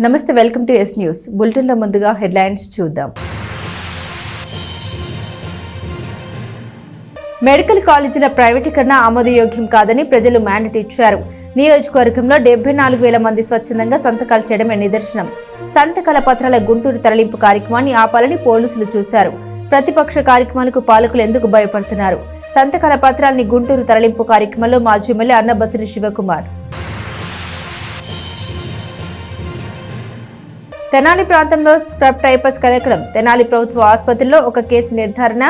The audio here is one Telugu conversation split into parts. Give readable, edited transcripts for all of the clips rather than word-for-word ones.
నమస్తే, welcome to yes news bulletin లో ముందుగా హెడ్లైన్స్ చూద్దాం. మెడికల్ కాలేజీల ప్రైవేటీకరణ ఆమోదయోగ్యం కాదని ప్రజలు మ్యాండేట్ ఇచ్చారు. నియోజకవర్గంలో 74,000 మంది స్వచ్ఛందంగా సంతకాలు చేయడమే నిదర్శనం. సంతకాల పత్రాల గుంటూరు తరలింపు కార్యక్రమాన్ని ఆపాలని పోలీసులు చూశారు. ప్రతిపక్ష కార్యక్రమాలకు పాలకులు ఎందుకు భయపడుతున్నారు? సంతకాల పత్రాలని గుంటూరు తరలింపు కార్యక్రమంలో మాజీ ఎమ్మెల్యే అన్నబత్తుని శివకుమార్. తెనాలి ప్రాంతంలో స్క్రబ్ టైపస్ కలకలం. తెనాలి ప్రభుత్వ ఆసుపత్రిలో ఒక కేసు నిర్ధారణ,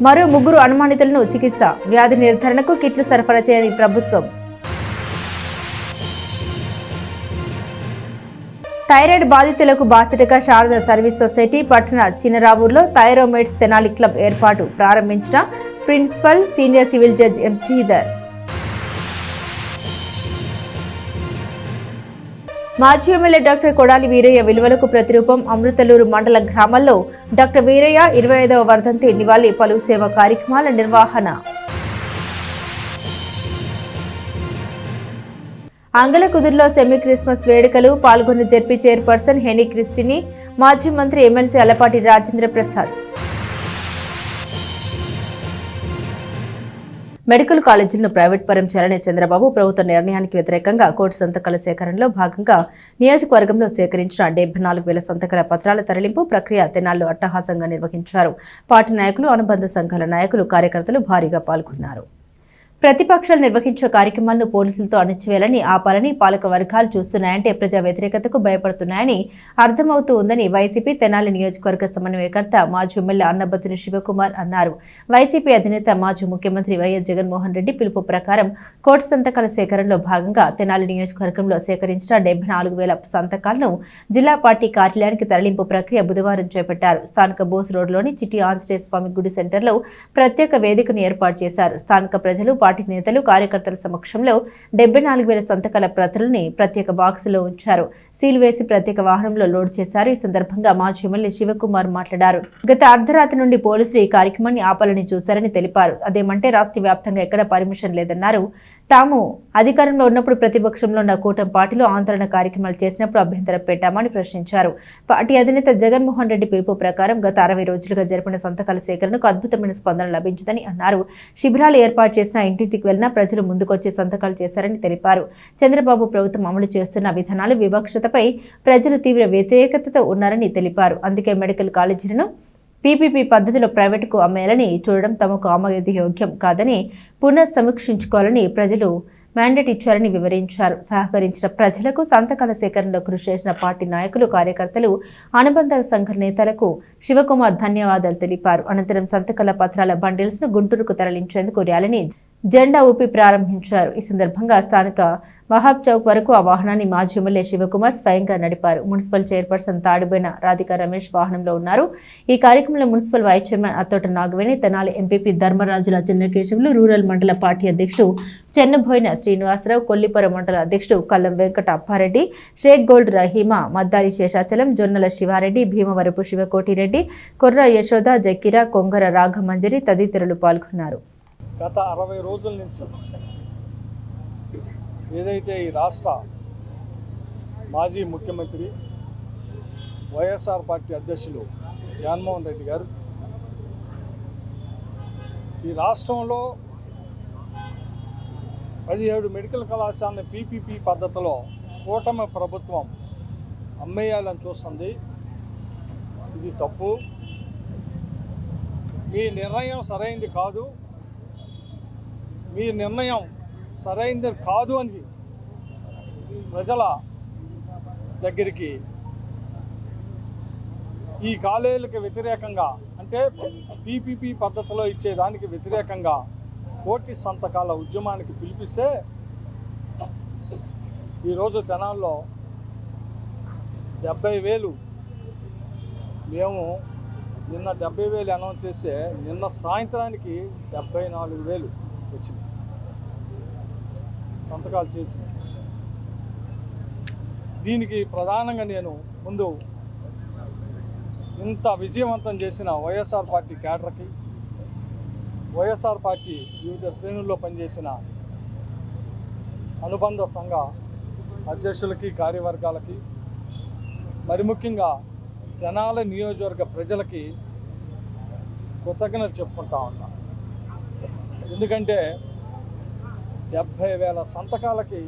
మరో 3 అనుమానితులను చికిత్స. వ్యాధి నిర్ధారణకు కిట్లు సరఫరా చేయని ప్రభుత్వం. థైరాయిడ్ బాధితులకు బాసటగా శారద సర్వీస్ సొసైటీ పట్టణ చిన్నరావూరులో థైరోమెడ్స్ తెనాలి క్లబ్ ఏర్పాటు ప్రారంభించిన principal senior civil judge M Sridhar. మాజీ ఎమ్మెల్యే డాక్టర్ కొడాలి వీరయ్య విలువలకు ప్రతిరూపం. అమృతలూరు మండల గ్రామాల్లో డాక్టర్ వీరయ్య 25వ వర్ధంతి నివాళి, పలు సేవా కార్యక్రమాల నిర్వహణ. అంగలకుదురులో సెమీ క్రిస్మస్ వేడుకలు పాల్గొన్న జెడ్పీ చైర్పర్సన్ హెనీ క్రిస్టిని, మాజీ మంత్రి ఎమ్మెల్సీ అలపాటి రాజేంద్ర ప్రసాద్. మెడికల్ కాలేజీలను ప్రైవేట్ పరం చేయాలనే చంద్రబాబు ప్రభుత్వ నిర్ణయానికి వ్యతిరేకంగా కోటి సంతకాల సేకరణలో భాగంగా నియోజకవర్గంలో సేకరించిన 74,000 సంతకాల పత్రాల తరలింపు ప్రక్రియ తెనాల్లో అట్టహాసంగా నిర్వహించారు. పార్టీ నాయకులు, అనుబంధ సంఘాల నాయకులు, కార్యకర్తలు భారీగా పాల్గొన్నారు. ప్రతిపక్షాలు నిర్వహించే కార్యక్రమాలను పోలీసులతో అణచివేయాలని ఆపాలని పాలక వర్గాలు చూస్తున్నాయంటే ప్రజా వ్యతిరేకతకు భయపడుతున్నాయని అర్థమవుతూ ఉందని వైసీపీ తెనాలి నియోజకవర్గ సమన్వయకర్త మాజీ ఎమ్మెల్యే అన్నబత్తుని శివకుమార్ అన్నారు. వైసీపీ అధినేత మాజీ ముఖ్యమంత్రి వైఎస్ జగన్మోహన్ రెడ్డి పిలుపు ప్రకారం కోటి సంతకాల సేకరణలో భాగంగా తెనాలి నియోజకవర్గంలో సేకరించిన 74,000 సంతకాలను జిల్లా పార్టీ కార్యాలయానికి తరలింపు ప్రక్రియ బుధవారం చేపట్టారు. స్థానిక బోస్ రోడ్లోని చిట్టి ఆంజనేయ స్వామి గుడి సెంటర్లో ప్రత్యేక వేదికను ఏర్పాటు చేశారు. స్థానిక ప్రజలు, పార్టీ నేతలు, కార్యకర్తల సమక్షంలో 74,000 సంతకాల ప్రతులని ప్రత్యేక బాక్సులో ఉంచారు. సీల్ వేసి ప్రత్యేక వాహనంలో లోడ్ చేశారు. ఈ సందర్భంగా మాజీ ఎమ్మెల్యే శివకుమార్ మాట్లాడారు. గత అర్ధరాత్రి నుండి పోలీసులు ఈ కార్యక్రమాన్ని ఆపాలని చూశారని తెలిపారు. అదేమంటే రాష్ట్ర వ్యాప్తంగా ఎక్కడ పర్మిషన్ లేదన్నారు. తాము అధికారంలో ఉన్నప్పుడు ప్రతిపక్షంలో ఉన్న కూటమి పార్టీలో ఆందోళన కార్యక్రమాలు చేసినప్పుడు అభ్యంతరం పెట్టామని ప్రశ్నించారు. పార్టీ అధినేత జగన్మోహన్ రెడ్డి పిలుపు ప్రకారం గత 60 రోజులుగా జరిపిన సంతకాల సేకరణకు అద్భుతమైన స్పందన లభించిందని అన్నారు. శిబిరాలు ఏర్పాటు చేసిన ఇంటింటికి వెళ్లినా ప్రజలు ముందుకొచ్చి సంతకాలు చేశారని తెలిపారు. చంద్రబాబు ప్రభుత్వం అమలు చేస్తున్న విధానాలు, వివక్షతపై ప్రజలు తీవ్ర వ్యతిరేకతతో ఉన్నారని తెలిపారు. అందుకే మెడికల్ కాలేజీలను పీపీపీ పద్ధతిలో ప్రైవేటుకు అమ్మేయాలని చూడడం తమకు ఆమోదయోగ్యం కాదని పునఃసమీక్షించుకోవాలని ప్రజలు మ్యాండేట్ ఇచ్చారని వివరించారు. సహకరించిన ప్రజలకు, సంతకాల సేకరణలో కృషి చేసిన పార్టీ నాయకులు, కార్యకర్తలు, అనుబంధ సంఘ నేతలకు శివకుమార్ ధన్యవాదాలు తెలిపారు. అనంతరం సంతకాల పత్రాల బండిల్స్ ను గుంటూరుకు తరలించేందుకు ర్యాలీని జెండా ఊపి ప్రారంభించారు. ఈ సందర్భంగా స్థానిక వహాబ్ చౌక్ వరకు ఆ వాహనాన్ని మాజీ ఎమ్మెల్యే శివకుమార్ స్వయంగా నడిపారు. మున్సిపల్ చైర్పర్సన్ తాడిబోయిన రాధికా రమేష్ వాహనంలో ఉన్నారు. ఈ కార్యక్రమంలో municipal vice chairman Attota Nagaveni, Tenali MPP Dharmarajula Chinnakesavulu, rural మండల పార్టీ అధ్యక్షుడు చెన్నబోయిన శ్రీనివాసరావు, కొల్లిపురం మండల అధ్యక్షుడు కల్లం వెంకట అప్పారెడ్డి, షేక్ గోల్డ్ రహీమా, మద్దాలి శేషాచలం, జొన్నల శివారెడ్డి, భీమవరపు శివకోటిరెడ్డి, కొర్ర యశోద, జకీరా, కొంగర రాఘమంజరి తదితరులు పాల్గొన్నారు. గత 60 రోజుల నుంచి ఏదైతే ఈ రాష్ట్ర మాజీ ముఖ్యమంత్రి వైఎస్ఆర్ పార్టీ అధ్యక్షులు జగన్మోహన్ రెడ్డి గారు ఈ రాష్ట్రంలో 17 మెడికల్ కళాశాలని పీపీపీ పద్ధతిలో కూటమి ప్రభుత్వం అమ్మేయాలని చూస్తుంది. ఇది తప్పు. మీ నిర్ణయం సరైనది కాదు. మీ నిర్ణయం సరైనది కాదు అని ప్రజల దగ్గరికి ఈ కాలేజీలకు వ్యతిరేకంగా, అంటే పీపీపీ పద్ధతిలో ఇచ్చేదానికి వ్యతిరేకంగా కోటి సంతకాల ఉద్యమానికి పిలిపిస్తే ఈరోజు తెనాల్లో 70,000 మేము నిన్న 70,000 అనౌన్స్ చేస్తే నిన్న సాయంత్రానికి 74,000 వచ్చింది సంతకాలు చేసి. దీనికి ప్రధానంగా నేను ముందు ఇంత విజయవంతం చేసిన వైఎస్ఆర్ పార్టీ క్యాడర్కి, వైఎస్ఆర్ పార్టీ వివిధ శ్రేణుల్లో పనిచేసిన అనుబంధ సంఘ అధ్యక్షులకి, కార్యవర్గాలకి, మరి ముఖ్యంగా తెనాలి నియోజకవర్గ ప్రజలకి కృతజ్ఞత చెప్పుకుంటా ఉన్నాం. ఎందుకంటే 70,000 సంతకాలకి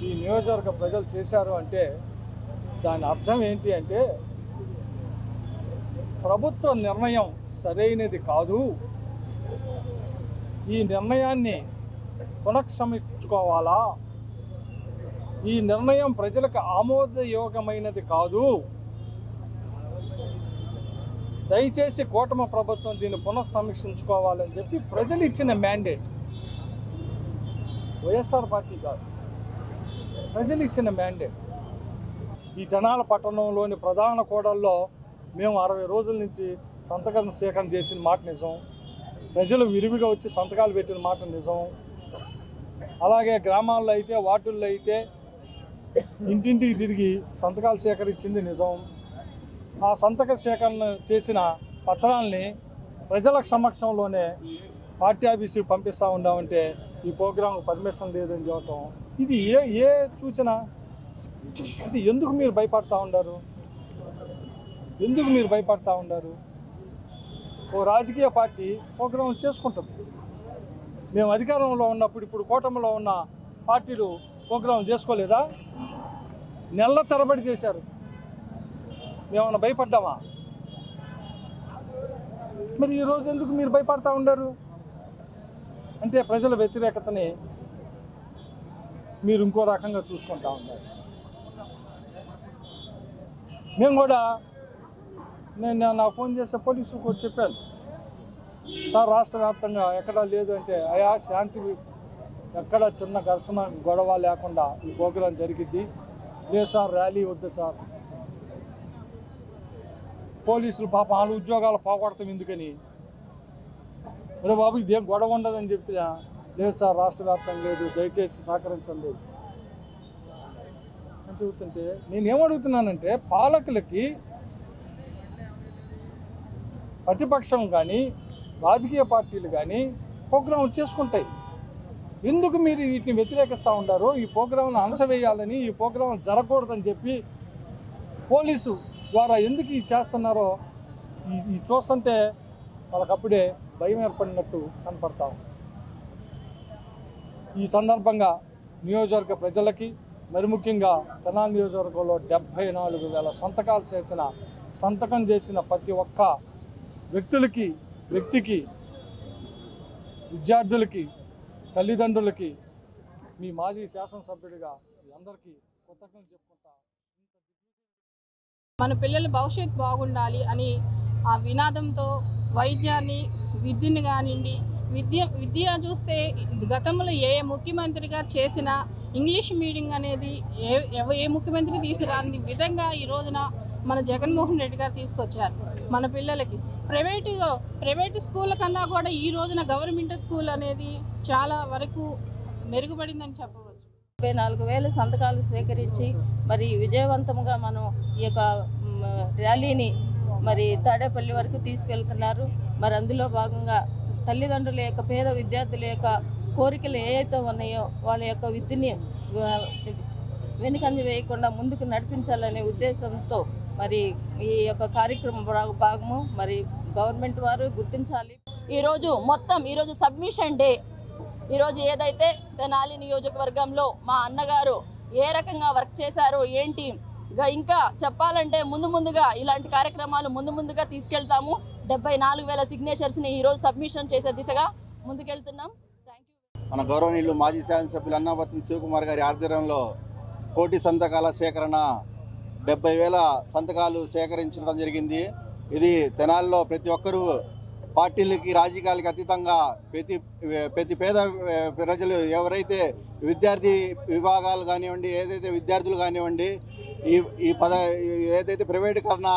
ఈ నియోజకవర్గ ప్రజలు చేశారు అంటే దాని అర్థం ఏంటి అంటే ప్రభుత్వ నిర్ణయం సరైనది కాదు, ఈ నిర్ణయాన్ని పునఃసమీక్షించుకోవాలా, ఈ నిర్ణయం ప్రజలకు ఆమోదయోగమైనది కాదు, దయచేసి కూటమి ప్రభుత్వం దీన్ని పునఃసమీక్షించుకోవాలని చెప్పి ప్రజలు ఇచ్చిన మ్యాండేట్. వైఎస్ఆర్ పార్టీ కాదు, ప్రజలు ఇచ్చిన మ్యాండేట్. ఈ తెనాలి పట్టణంలోని ప్రధాన కూడల్లో మేము 60 రోజుల నుంచి సంతకం సేకరణ చేసిన మాట నిజం, ప్రజలు విరివిగా వచ్చి సంతకాలు పెట్టిన మాట నిజం. అలాగే గ్రామాల్లో అయితే వార్డుల్లో అయితే ఇంటింటికి తిరిగి సంతకాలు సేకరించింది నిజం. ఆ సంతక సేకరణ చేసిన పత్రాలని ప్రజల సమక్షంలోనే పార్టీ ఆఫీసుకి పంపిస్తూ ఉన్నామంటే ఈ ప్రోగ్రాంకు పర్మిషన్ లేదని చెప్పటం ఇది ఏ సూచన? ఇది ఎందుకు మీరు భయపడతా ఉన్నారు? ఎందుకు మీరు భయపడతా ఉన్నారు? ఓ రాజకీయ పార్టీ ప్రోగ్రాం చేసుకుంటుంది. మేము అధికారంలో ఉన్నప్పుడు ఇప్పుడు కూటమిలో ఉన్న పార్టీలు ప్రోగ్రాం చేసుకోలేదా? నెలల తరబడి చేశారు. మేమన్నా భయపడ్డామా? మరి ఈరోజు ఎందుకు మీరు భయపడతా ఉన్నారు? అంటే ప్రజల వ్యతిరేకతని మీరు ఇంకో రకంగా చూసుకుంటా ఉన్నారు. మేము కూడా నా ఫోన్ చేసే పోలీసులకు కూడా చెప్పాను, సార్ రాష్ట్ర వ్యాప్తంగా ఎక్కడా లేదు అంటే, అయా శాంతి ఎక్కడ చిన్న ఘర్షణ గొడవ లేకుండా ఈ ప్రోగ్రాం జరిగిద్ది. లేదు సార్ ర్యాలీ వద్దు సార్, పోలీసులు పాప వాళ్ళ ఉద్యోగాలు పోగొడతాం ఎందుకని, అరే బాబు ఇదేం గొడవ ఉండదని చెప్పి, లేదు సార్ రాష్ట్ర వ్యాప్తంగా లేదు, దయచేసి సహకరించండి అని చెబుతుంటే నేనేమడుగుతున్నానంటే పాలకులకి ప్రతిపక్షం కానీ రాజకీయ పార్టీలు కానీ ప్రోగ్రాం చేసుకుంటాయి, ఎందుకు మీరు వీటిని వ్యతిరేకిస్తూ ఉంటారు? ఈ ప్రోగ్రాంను అణసవేయాలని, ఈ ప్రోగ్రాం జరగకూడదని చెప్పి పోలీసు ద్వారా ఎందుకు ఇది చేస్తున్నారో ఈ చూస్తుంటే వాళ్ళకప్పుడే భయం ఏర్పడినట్టు కనపడతాం. ఈ సందర్భంగా నియోజకవర్గ ప్రజలకి మరి ముఖ్యంగా తెనాలి నియోజకవర్గంలో 74,000 సంతకాలు చేసిన సంతకం చేసిన ప్రతి ఒక్క వ్యక్తికి విద్యార్థులకి తల్లిదండ్రులకి మీ మాజీ శాసనసభ్యుడిగా అందరికీ కృతజ్ఞతలు చెప్పుకుంటా. మన పిల్లల భవిష్యత్తు బాగుండాలి అని ఆ వినాదంతో వైద్యాన్ని విద్యను కానివ్వండి, విద్య చూస్తే గతంలో ఏ ముఖ్యమంత్రిగా చేసిన ఇంగ్లీష్ మీడియం అనేది ఏ ముఖ్యమంత్రి తీసుకురాని విధంగా ఈ రోజున మన జగన్మోహన్ రెడ్డి గారు తీసుకొచ్చారు. మన పిల్లలకి ప్రైవేటు స్కూళ్ళ కన్నా కూడా ఈ రోజున గవర్నమెంట్ స్కూల్ అనేది చాలా వరకు మెరుగుపడిందని చెప్పవచ్చు. 54,000 సంతకాలు సేకరించి మరి విజయవంతంగా మనం ఈ యొక్క ర్యాలీని మరి తాడేపల్లి వరకు తీసుకెళ్తున్నారు. మరి అందులో భాగంగా తల్లిదండ్రుల యొక్క పేద విద్యార్థుల యొక్క కోరికలు ఏవైతే ఉన్నాయో వాళ్ళ యొక్క విద్యని వెనుకంజ వేయకుండా ముందుకు నడిపించాలనే ఉద్దేశంతో మరి ఈ యొక్క కార్యక్రమం భాగము మరి గవర్నమెంట్ వారు గుర్తించాలి. ఈరోజు సబ్మిషన్ డే. ఈరోజు ఏదైతే తెనాలి నియోజకవర్గంలో మా అన్నగారు ఏ రకంగా వర్క్ చేశారో ఏంటి, ఇంకా చెప్పాలంటే ముందుగా ఇలాంటి కార్యక్రమాలు ముందుగా తీసుకెళ్తాము. 74,000 సిగ్నేచర్స్ని ఈరోజు సబ్మిషన్ చేసే దిశగా ముందుకెళ్తున్నాం. Thank you. మన గౌరవనీయులు మాజీ శాసనసభ్యులు అన్నాబత్తుని శివకుమార్ గారి ఆధ్వర్యంలో 1,000,000 సంతకాల సేకరణ 70,000 సంతకాలు సేకరించడం జరిగింది. ఇది తెనాలిలో ప్రతి ఒక్కరూ పార్టీలకి రాజకీయాలకి అతీతంగా ప్రతి పేద ప్రజలు ఎవరైతే విద్యార్థి విభాగాలు కానివ్వండి, ఏదైతే విద్యార్థులు కానివ్వండి, ఏదైతే ప్రైవేటీకరణ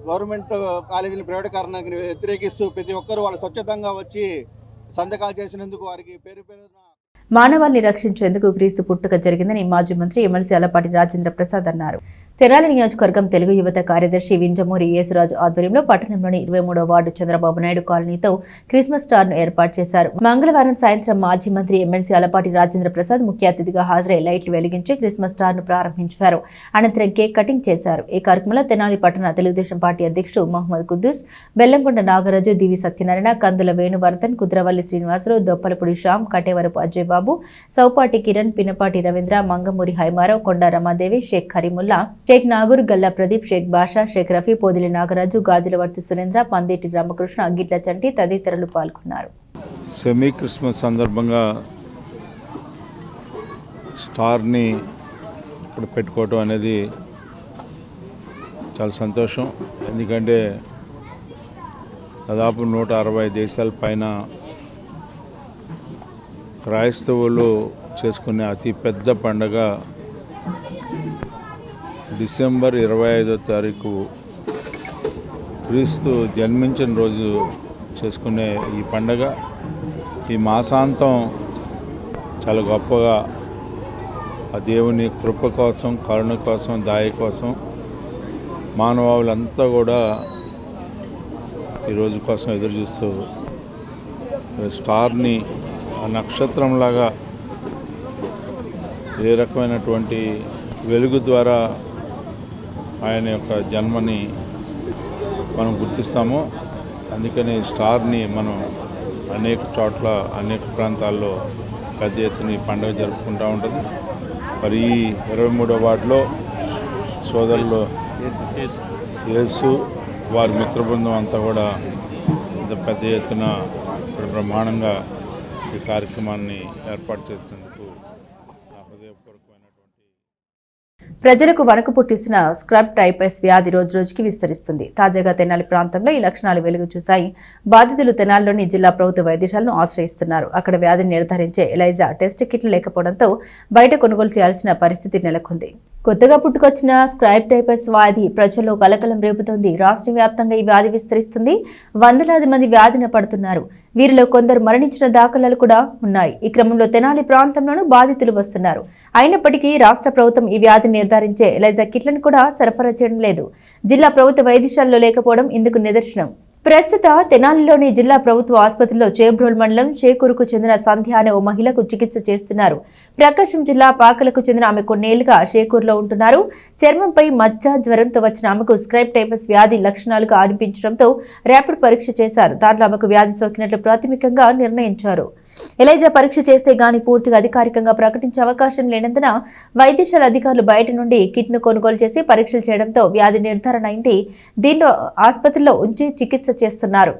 గవర్నమెంట్ కాలేజీల ప్రైవేటీకరణకి వ్యతిరేకిస్తూ ప్రతి ఒక్కరూ వాళ్ళు స్వచ్ఛతంగా వచ్చి సంతకాలు చేసినందుకు వారికి పేరున మానవాళిని రక్షించేందుకు క్రీస్తు పుట్టుక జరిగిందని మాజీ మంత్రి ఎమ్మెల్సీ అలపాటి రాజేంద్ర ప్రసాద్ అన్నారు. తెనాలి నియోజకవర్గం తెలుగు యువత కార్యదర్శి వింజమూరి యేసురాజు ఆధ్వర్యంలో పట్టణంలోని 23వ వార్డు చంద్రబాబు నాయుడు కాలనీతో క్రిస్మస్ స్టార్ను ఏర్పాటు చేశారు. మంగళవారం సాయంత్రం మాజీ మంత్రి ఎమ్మెల్సీ అలపాటి రాజేంద్ర ప్రసాద్ ముఖ్య అతిథిగా హాజరై లైట్లు వెలిగించి క్రిస్మస్ స్టార్ను ప్రారంభించారు. అనంతరం కేక్ కటింగ్ చేశారు. ఈ కార్యక్రమంలో తెనాలి పట్టణ తెలుగుదేశం పార్టీ అధ్యక్షుడు మహమ్మద్ కుద్దూస్, బెల్లంకొండ నాగరాజు, దివి సత్యనారాయణ, కందుల వేణువర్ధన్, కుద్రవల్లి శ్రీనివాసరావు, దొప్పలపూడి శ్యామ్, కటేవరపు అజయ్ బాబు, సౌపాటి కిరణ్, పినపాటి రవీంద్ర, మంగమూరి హైమారావు, కొండ రమాదేవి, షేక్ కరీముల్లా, షేక్ నాగూర్, గల్లా ప్రదీప్, షేక్ బాషా, షేక్ రఫీ, పోదిలి నాగరాజు, గాజులవర్తి సురేంద్ర, పందేటి రామకృష్ణ, గిట్ల చంటి తదితరులు పాల్గొన్నారు. సెమీ క్రిస్మస్ సందర్భంగా స్టార్ని ఇక్కడ పెట్టుకోవటం అనేది చాలా సంతోషం. ఎందుకంటే దాదాపు 160 దేశాల పైన క్రైస్తవులు చేసుకునే అతిపెద్ద పండగ డిసెంబర్ 25వ తారీఖు క్రీస్తు జన్మించిన రోజు చేసుకునే ఈ పండగ ఈ మాసాంతం చాలా గొప్పగా ఆ దేవుని కృప కోసం, కరుణ కోసం, దయ కోసం మానవాళులంతా కూడా ఈ రోజు కోసం ఎదురు చూస్తూ స్టార్ని ఆ నక్షత్రంలాగా ఏ రకమైనటువంటి వెలుగు ద్వారా ఆయన యొక్క జన్మని మనం గుర్తిస్తాము. అందుకని స్టార్ని మనం అనేక చోట్ల, అనేక ప్రాంతాల్లో పెద్ద ఎత్తున పండుగ జరుపుకుంటూ ఉంటుంది. మరి ఈ 23వ వార్డులో సోదరులు యేసు వారి మిత్ర బృందం అంతా కూడా ఇంత పెద్ద ఎత్తున బ్రహ్మాండంగా ఈ కార్యక్రమాన్ని ఏర్పాటు చేసినందుకు నా హృదయపూర్వకమైనటువంటి ప్రజలకు వణుకు పుట్టిస్తున్న స్క్రబ్ టైఫస్ వ్యాధి రోజురోజుకి విస్తరిస్తుంది. తాజాగా తెనాలి ప్రాంతంలో ఈ లక్షణాలు వెలుగు చూశాయి. బాధితులు తెనాలిలోని జిల్లా ప్రభుత్వ వైద్యశాలను ఆశ్రయిస్తున్నారు. అక్కడ వ్యాధిని నిర్ధారించే ఎలైజా టెస్ట్ కిట్లు లేకపోవడంతో బయట కొనుగోలు చేయాల్సిన పరిస్థితి నెలకొంది. కొత్తగా పుట్టుకొచ్చిన స్క్రబ్ టైఫస్ వ్యాధి ప్రజల్లో కలకలం రేపుతోంది. రాష్ట్ర వ్యాప్తంగా ఈ వ్యాధి విస్తరిస్తుంది. వందలాది మంది వ్యాధిన పడుతున్నారు. వీరిలో కొందరు మరణించిన దాఖలాలు కూడా ఉన్నాయి. ఈ క్రమంలో తెనాలి ప్రాంతంలోనూ బాధితులు వస్తున్నారు. అయినప్పటికీ రాష్ట్ర ప్రభుత్వం ఈ వ్యాధిని నిర్ధారించే ఎలైజా కిట్లను కూడా సరఫరా చేయడం లేదు. జిల్లా ప్రభుత్వ వైద్యశాలలో లేకపోవడం ఇందుకు నిదర్శనం. ప్రస్తుత తెనాలిలోని జిల్లా ప్రభుత్వ ఆసుపత్రిలో చేబ్రోల్ మండలం చేకూరుకు చెందిన సంధ్య అనే ఓ మహిళకు చికిత్స చేస్తున్నారు. ప్రకాశం జిల్లా పాకలకు చెందిన ఆమె కొన్నేళ్లుగా చేకూరులో ఉంటున్నారు. చర్మంపై మచ్చ, జ్వరంతో వచ్చిన ఆమెకు స్క్రబ్ టైఫస్ వ్యాధి లక్షణాలుగా అనిపించడంతో ర్యాపిడ్ పరీక్ష చేశారు. దాంట్లో ఆమెకు వ్యాధి సోకినట్లు ప్రాథమికంగా నిర్ణయించారు. ఎలైజా పరీక్ష చేస్తే గాని పూర్తిగా అధికారికంగా ప్రకటించే అవకాశం లేనందున వైద్యశాల అధికారులు బయట నుండి కిట్ను కొనుగోలు చేసి పరీక్షలు చేయడంతో వ్యాధి నిర్ధారణ అయింది. దీంతో ఆసుపత్రిలో ఉంచి చికిత్స చేస్తున్నారు.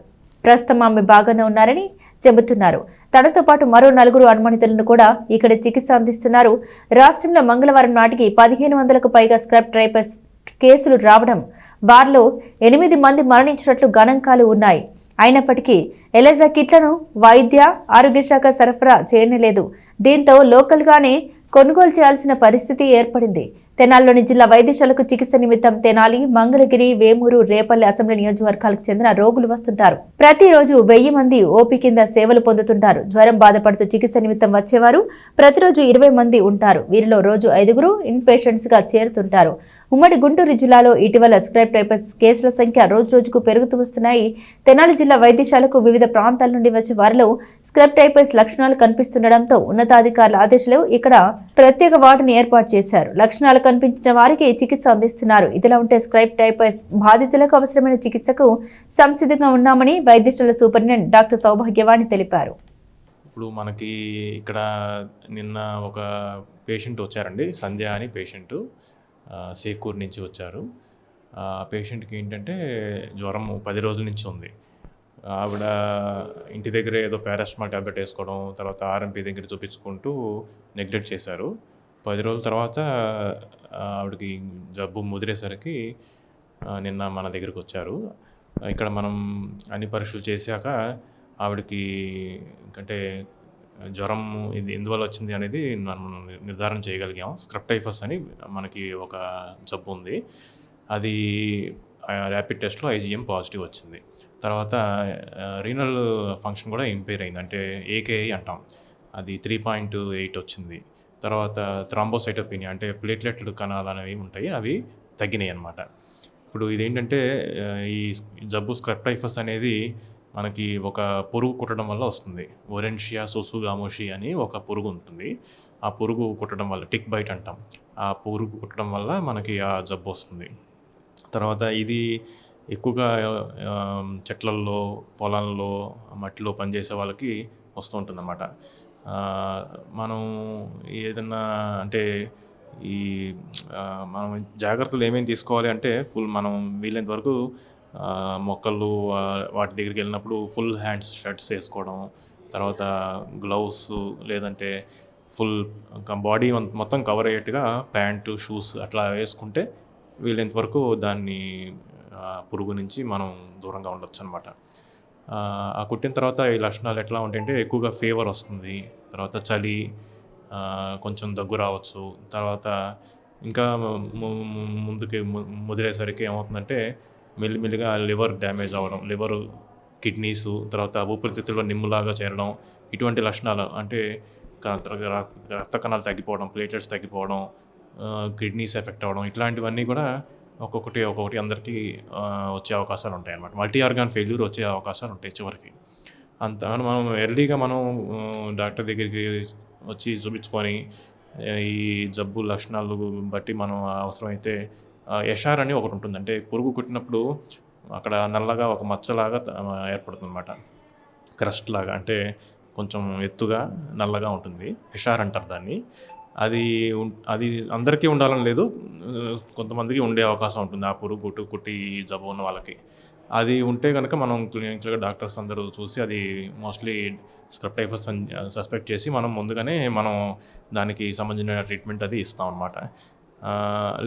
ప్రస్తుతం ఆమె బాగానే ఉన్నారని చెబుతున్నారు. తనతో పాటు మరో 4 అనుమానితులను కూడా ఇక్కడ చికిత్స అందిస్తున్నారు. రాష్ట్రంలో మంగళవారం నాటికి 1500కు పైగా స్క్రబ్ టైఫస్ కేసులు రావడం, వారిలో 8 మంది మరణించినట్లు గణాంకాలు ఉన్నాయి. అయినప్పటికీ ఎలైజా కిట్లను వైద్య ఆరోగ్య శాఖ సరఫరా చేయలేదు. దీంతో లోకల్గానే కొనుగోలు చేయాల్సిన పరిస్థితి ఏర్పడింది. తెనాలిలోని జిల్లా వైద్యశాలకు చికిత్స నిమిత్తం తెనాలి, మంగళగిరి, వేమూరు, రేపల్లి అసెంబ్లీ నియోజకవర్గాలకు చెందిన రోగులు వస్తుంటారు. ప్రతిరోజు 1000 మంది ఓపీ కింద సేవలు పొందుతుంటారు. జ్వరం బాధపడుతూ చికిత్స నిమిత్తం వచ్చేవారు ప్రతిరోజు 20 మంది ఉంటారు. వీరిలో రోజు 5 ఇన్ పేషెంట్స్ గా చేరుతుంటారు. ఉమ్మడి గుంటూరు జిల్లాలో ఇటీవల స్క్రబ్ టైఫస్ కేసుల సంఖ్య రోజురోజుకు పెరుగుతూ వస్తున్నాయి. తెనాలి జిల్లా వైద్యశాలకు వివిధ ప్రాంతాల నుండి వచ్చే వారిలో స్క్రబ్ టైఫస్ లక్షణాలు కనిపిస్తుండటంతో ఉన్నతాధికారుల ఆదేశాలు ఇక్కడ ప్రత్యేక వార్డుని ఏర్పాటు చేశారు. లక్షణాలు కనిపించిన వారికి చికిత్స అందిస్తున్నారు. ఇదిలా ఉంటే స్క్రబ్ టైఫస్ బాధితులకు అవసరమైన చికిత్సకు సంసిద్ధంగా ఉన్నామని వైద్యశాల సూపరింటెండెంట్ డాక్టర్ సౌభాగ్యవాణి తెలిపారు. ఇప్పుడు మనకి ఇక్కడ నిన్న ఒక పేషెంట్ వచ్చారండి, సంధ్య అని పేషెంటు సేకూరు నుంచి వచ్చారు. ఆ పేషెంట్కి ఏంటంటే జ్వరం 10 రోజుల నుంచి ఉంది. ఆవిడ ఇంటి దగ్గరే ఏదో పారాసిటమాల్ ట్యాబ్లెట్ వేసుకోవడం, తర్వాత ఆర్ఎంపీ దగ్గర చూపించుకుంటూ నెగ్లెక్ట్ చేశారు. 10 రోజుల తర్వాత ఆవిడకి జబ్బు ముదిరేసరికి నిన్న మన దగ్గరికి వచ్చారు. ఇక్కడ మనం అన్ని పరీక్షలు చేశాక ఆవిడకి అంటే జ్వరం ఇది ఎందువల్ల వచ్చింది అనేది మనం నిర్ధారణ చేయగలిగాం. స్క్రబ్ టైఫస్ అని మనకి ఒక జబ్బు ఉంది. అది ర్యాపిడ్ టెస్ట్లో ఐజీఎం పాజిటివ్ వచ్చింది. తర్వాత రీనల్ ఫంక్షన్ కూడా ఇంపేర్ అయింది, అంటే ఏకేఐ అంటాం, అది 3.8 వచ్చింది. తర్వాత థ్రాంబోసైటోపినియా అంటే ప్లేట్లెట్లు కణాలు అనేవి ఉంటాయి, అవి తగ్గినాయి అన్నమాట. ఇప్పుడు ఇదేంటంటే ఈ జబ్బు స్క్రబ్ టైఫస్ అనేది మనకి ఒక పురుగు కుట్టడం వల్ల వస్తుంది. ఓరెన్షియా సోసుగామోషి అని ఒక పురుగు ఉంటుంది. ఆ పురుగు కుట్టడం వల్ల టిక్ బైట్ అంటాం. ఆ పురుగు కుట్టడం వల్ల మనకి ఆ జబ్బు వస్తుంది. తర్వాత ఇది ఎక్కువగా చెట్లల్లో, పొలాల్లో, మట్టిలో పనిచేసే వాళ్ళకి వస్తూ ఉంటుందన్నమాట. మనం ఏదన్నా అంటే ఈ మనం జాగ్రత్తలు ఏమేమి తీసుకోవాలి అంటే మనం వీలైనంత వరకు మొక్కలు వాటి దగ్గరికి వెళ్ళినప్పుడు ఫుల్ హ్యాండ్స్ షర్ట్స్ వేసుకోవడం, తర్వాత గ్లౌస్ లేదంటే ఫుల్ బాడీ మొత్తం కవర్ అయ్యేట్టుగా ప్యాంటు, షూస్ అట్లా వేసుకుంటే వీలైనంత వరకు దాన్ని పురుగు నుంచి మనం దూరంగా ఉండొచ్చు అనమాట. ఆ కుట్టిన తర్వాత ఈ లక్షణాలు ఎట్లా ఉంటాయంటే ఎక్కువగా ఫీవర్ వస్తుంది, తర్వాత చలి, కొంచెం దగ్గు రావచ్చు. తర్వాత ఇంకా ముందుకి ముదిరేసరికి ఏమవుతుందంటే మెల్లిమెల్లిగా లివర్ డ్యామేజ్ అవ్వడం, లివరు, కిడ్నీసు, తర్వాత ఊపిరితిత్తుల్లో నిమ్ములాగా చేరడం, ఇటువంటి లక్షణాలు అంటే రక్త కణాలు తగ్గిపోవడం, ప్లేటెట్స్ తగ్గిపోవడం, కిడ్నీస్ ఎఫెక్ట్ అవ్వడం, ఇట్లాంటివన్నీ కూడా ఒక్కొక్కటి అందరికీ వచ్చే అవకాశాలు ఉంటాయి అన్నమాట. మల్టీ ఆర్గాన్ ఫెయిల్యూర్ వచ్చే అవకాశాలు ఉంటాయి చివరికి. మనం ఎర్లీగా మనం డాక్టర్ దగ్గరికి వచ్చి చూపించుకొని ఈ జబ్బు లక్షణాలు బట్టి మనం అవసరమైతే ఎషార్ అని ఒకటి ఉంటుంది. అంటే పురుగు కుట్టినప్పుడు అక్కడ నల్లగా ఒక మచ్చలాగా ఏర్పడుతుంది అన్నమాట, క్రస్ట్ లాగా, అంటే కొంచెం ఎత్తుగా నల్లగా ఉంటుంది. ఎషార్ అంటారు దాన్ని. అది అందరికీ ఉండాలని లేదు, కొంతమందికి ఉండే అవకాశం ఉంటుంది ఆ పురుగు కుట్టి జబ్బు ఉన్న వాళ్ళకి. అది ఉంటే కనుక మనం క్లినికల్గా డాక్టర్స్ అందరూ చూసి అది మోస్ట్లీ స్క్రబ్ టైఫస్ అని సస్పెక్ట్ చేసి మనం ముందుగానే మనం దానికి సంబంధించిన ట్రీట్మెంట్ అది ఇస్తాం అన్నమాట.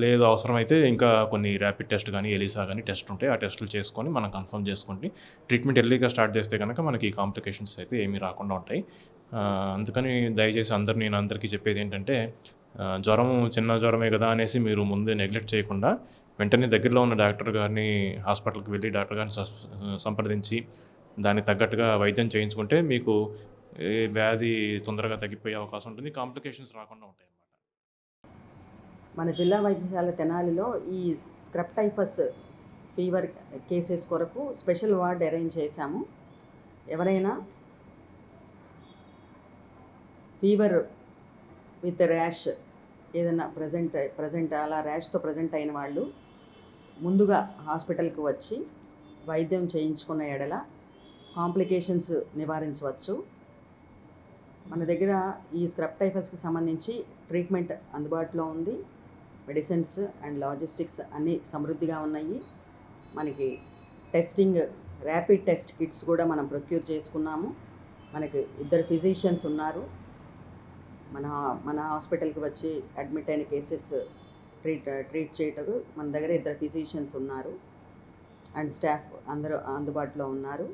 లేదు అవసరమైతే ఇంకా కొన్ని ర్యాపిడ్ టెస్ట్ కానీ ఎలిసా కానీ టెస్ట్ ఉంటాయి, ఆ టెస్టులు చేసుకొని మనం కన్ఫర్మ్ చేసుకుంటే ట్రీట్మెంట్ ఎర్లీగా స్టార్ట్ చేస్తే కనుక మనకి కాంప్లికేషన్స్ అయితే ఏమీ రాకుండా ఉంటాయి. అందుకని దయచేసి నేను అందరికీ చెప్పేది ఏంటంటే చిన్న జ్వరమే కదా అనేసి మీరు ముందే నెగ్లెక్ట్ చేయకుండా వెంటనే దగ్గరలో ఉన్న డాక్టర్ గారిని హాస్పిటల్కి వెళ్ళి డాక్టర్ గారిని సంప్రదించి దానికి తగ్గట్టుగా వైద్యం చేయించుకుంటే మీకు వ్యాధి తొందరగా తగ్గిపోయే అవకాశం ఉంటుంది, కాంప్లికేషన్స్ రాకుండా ఉంటాయి అన్నమాట. మన జిల్లా వైద్యశాల తెనాలిలో ఈ స్క్రబ్ టైఫస్ ఫీవర్ కేసెస్ కొరకు స్పెషల్ వార్డ్ అరేంజ్ చేశాము. ఎవరైనా ఫీవర్ విత్ ర్యాష్ ఏదైనా ప్రజెంట్ అలా ర్యాష్తో ప్రజెంట్ అయిన వాళ్ళు ముందుగా హాస్పిటల్కి వచ్చి వైద్యం చేయించుకున్న ఎడల కాంప్లికేషన్స్ నివారించవచ్చు. మన దగ్గర ఈ స్క్రబ్ టైఫస్కి సంబంధించి ట్రీట్మెంట్ అందుబాటులో ఉంది. మెడిసిన్స్ అండ్ లాజిస్టిక్స్ అన్నీ సమృద్ధిగా ఉన్నాయి. మనకి టెస్టింగ్ ర్యాపిడ్ టెస్ట్ కిట్స్ కూడా మనం ప్రొక్యూర్ చేసుకున్నాము. మనకి 2 ఫిజిషియన్స్ ఉన్నారు. మన హాస్పిటల్కి వచ్చి అడ్మిట్ అయిన కేసెస్ ట్రీట్ చేయటకు మన దగ్గర 2 ఫిజిషియన్స్ ఉన్నారు అండ్ స్టాఫ్ అందరూ అందుబాటులో ఉన్నారు.